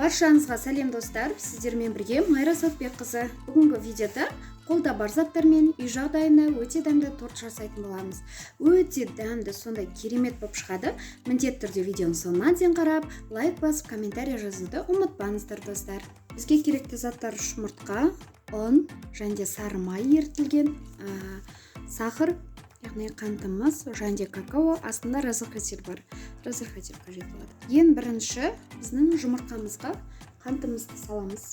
Баршаңызға сәлем достар, сіздермен бірге Майра Сатбекқызы. Бүгінгі видеода қолда бар заттармен үй жағдайына өте дәмді торт жасайтын боламыз. Өте дәмді, сондай керемет болып шығады. Міндетті түрде видеоның соңына дейін қарап, лайк басып, комментарий жазуды ұмытпаңыздар достар. Бізге керекті заттар жұмыртқа, ұн және сары май ерітілген, сахар, яғни қантымыз, және какао, астында разрыхитель бар. Разрыхитель қажет болады. Ең бірінші біздің жұмыртқамызға қантымызды саламыз.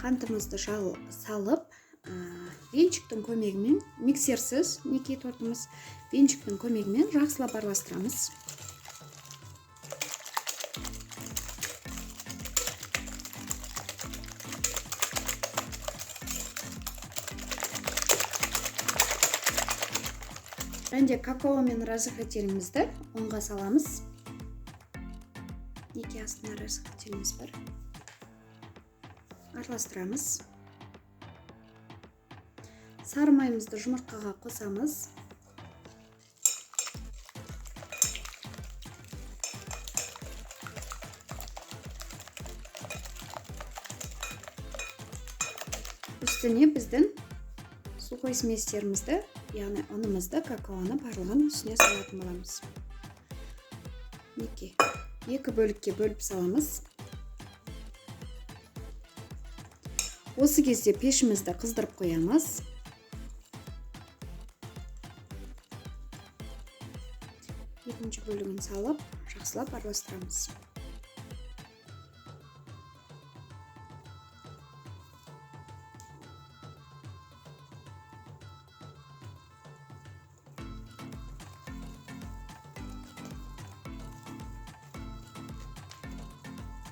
Қантымызды салып, венчиктің көмегімен, миксерсіз неке тортымыз, венчиктің көмегімен жақсылап араластырамыз. Және какао мен разрыхителімізді ұнға саламыз. Неке астына разрыхителіміз бар. Араластырамыз. Сары майымызды жұмыртқаға қосамыз. Үстіне біздің сухой сместерімізді, яғни ұнымызды, какаоны барлығын үстіне салатын боламыз. Екі бөлікке бөліп саламыз. Осы кезде пешімізді қыздырып қоямыз. Екінші бөлігін салып, жақсылап араластырамыз.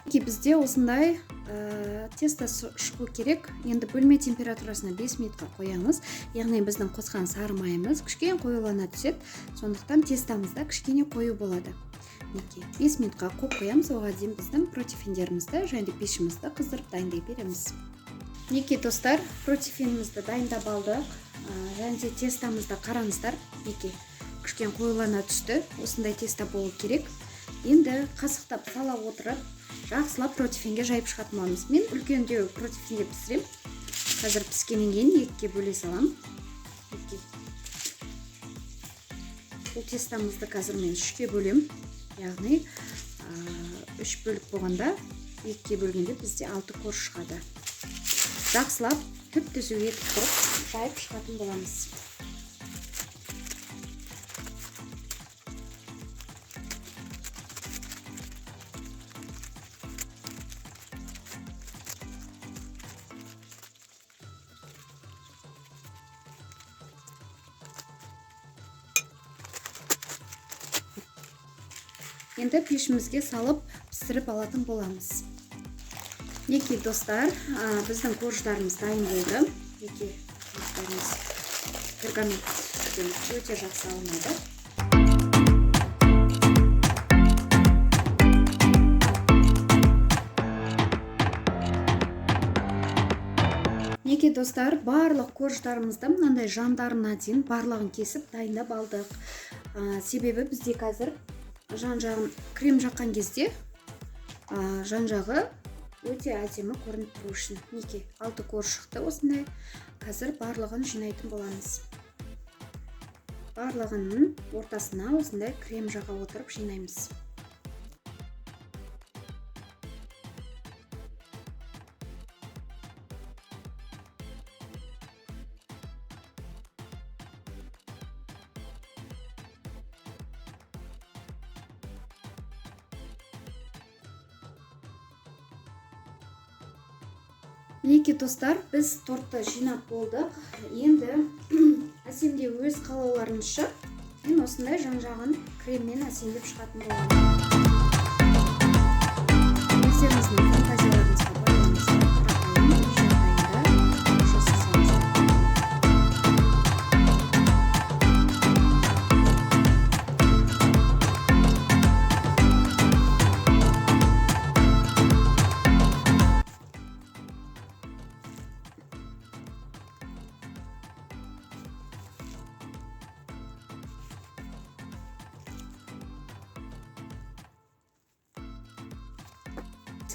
Бізде осындай тесто шығу керек. Енді бөлме температурасына 5 минутқа қоямыз. Яғни біздің қосқан сары майымыз кішкене қоюлана түседі. Сондықтан тестамызда кішкене қою болады. 5 минутқа қойып оған дейін біздің протеиндерімізді және пешімізді қыздырып дайындай береміз. Достар, протеинімізді дайындап алдық. Және тестамызды қараңыздар. Кішкене қоюлана түсті. Осындай теста болу керек. Енді қасықтап сала отырып, жақсылап протеинге жайып шығатын боламыз. Мен үлкендеу протеинге пісірем. Қазір піскеннен кейін екіге бөле салам. Бұл тестамызды қазір мен үшке бөлем. Яғни 3 бөлік болғанда екіге бөлгенде бізде 6 корж шығады. Жақсылап түп-түзу етіп тұрып, жайып шығатын боламыз. Енді пешімізге салып пісіріп алатын боламыз. Достар, біздің корждарымыз дайын болды. Корждарымыз пергамент өте жақсы алынады. Достар, барлық корждарымызды мынандай жандарына дейін барлығын кесіп дайындап алдық. Себебі бізде қазір жан-жағын крем жаққан кезде жан-жағы өте әдемі көрініп тұру үшін. 6 корж шықты осындай. Қазір барлығын жинайтын боламыз. Барлығының ортасына осындай крем жаға отырып жинаймыз. Достар, біз тортты жинап болдық. Енді әсемдеу өз қалауларыңызша мен осындай жан-жағын креммен әсемдеп шығатын боламын. Өздеріңіздің фантазияларыңызға байланысты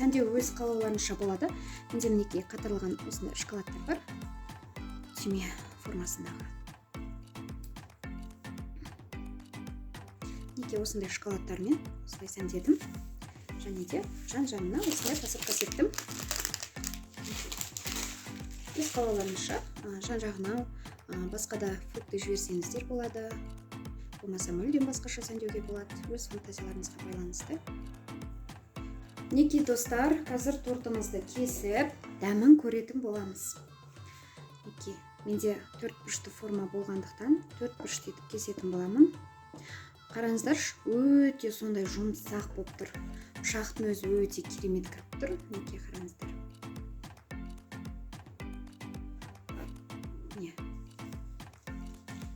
сәнде өз қалауларыңызша болады. Менде мінекей қатырылған осындай шоколадтар бар, түйме формасындағы. Неге осындай шоколадтармен осылай сәндедім. Және де жан-жанына осылай посыпка септім. Өз қалауларыңызша жан-жағына басқа да фрукты жіберсеңіздер болады. Болмаса мүлдем басқаша сәндеуге болады. Өз фантазияларыңызға байланысты. Неке достар, қазір тортымызды кесіп, дәмін көретін боламыз. Неке, менде 4 бұрышты форма болғандықтан 4 бұрышты етіп кесетін боламын. Қараңыздар, өте сондай жұмсақ болып тұр. Пышақтың өзі өте керемет кіріп тұр. Неке, қараңыздар.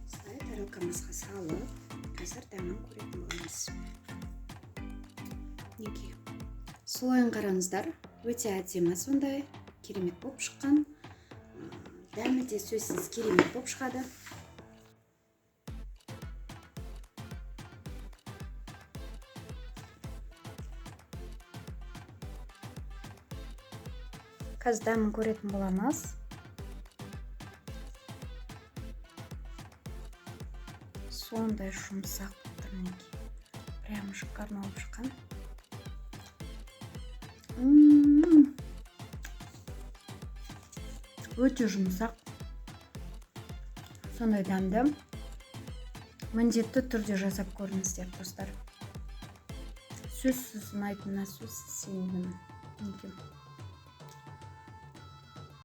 Осылай тарелкамызға салып, қазір дәмін көретін боламыз. Неке, солайын қараңыздар, өте әдемі сондай керемет болып шыққан. Дәмі де сөзсіз керемет болып шығады. Қазір дәмін көретін боламыз. Сондай жұмсақ тұр мінекей. Прям шикарно болып шыққан. Өте жұмсақ. Сондай дәмді. Міндетті түрде жасап көріңіздер, достар. Сөзсіз ұнайтынына сөзсіз сенемін.